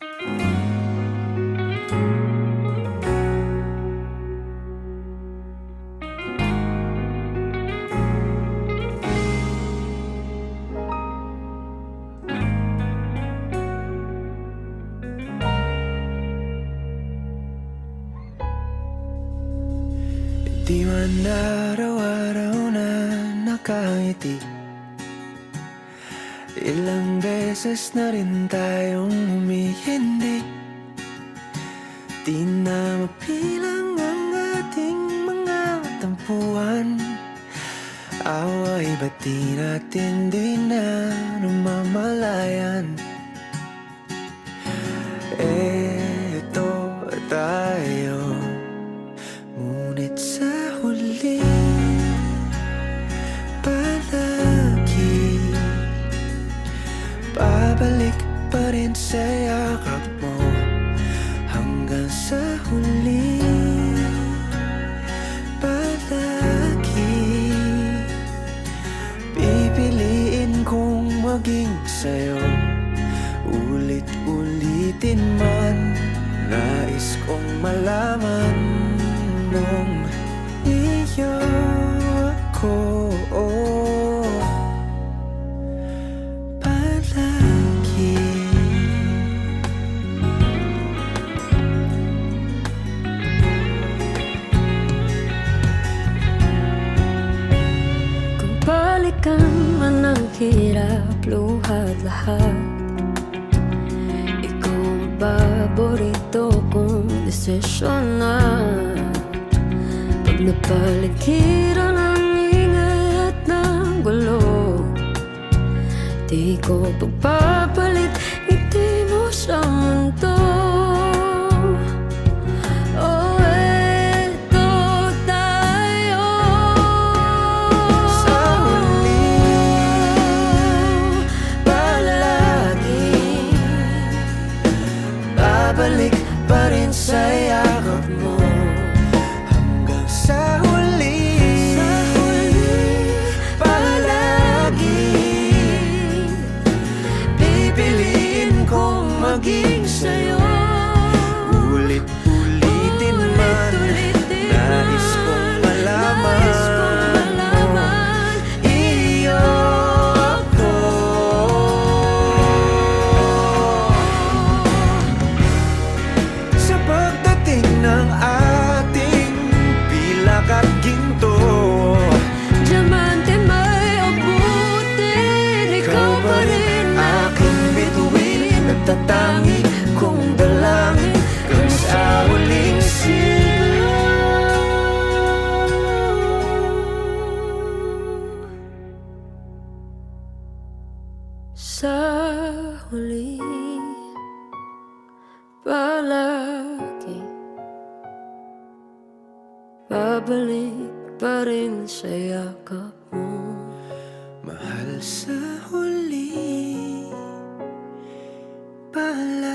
Di man araw-araw na nakangiti, ilang beses na rin tayong humihindi. Di na mapilang ang ating mga tampuhan, away ba't di natin di na namamalayan? Eto tayo, ngunit sa huli palagi babalik pa rin sa yakap mo. Hanggang sa huli palagi pipiliin kong maging sa'yo. Ulit-ulitin man, nais kong malaman nung iyo ako palagi. Kung balikan man ang hirap, luhat lahat, ikaw ang paborito kong desisyon na. Pag napaligiran ang ingay at ng gulo, di ko pagpapalit ngiti mo sa mundo. Oh, eto tayo Sa huli palagi babalik pa rin sa yakap mo. Hanggang sa huli palagi pipiliin kong maging sa'yo. Ulit-ulitin man, nais kong malaman iyo ako. Sa pagdating ng ating pilak at ginto, diamante may abutin, ikaw pa rin aking bituin, nagtatangi kong dalangin kang sa huling siglo. sa huli palagi babalik pa rin sa yakap mo. Mahal, sa huli palagi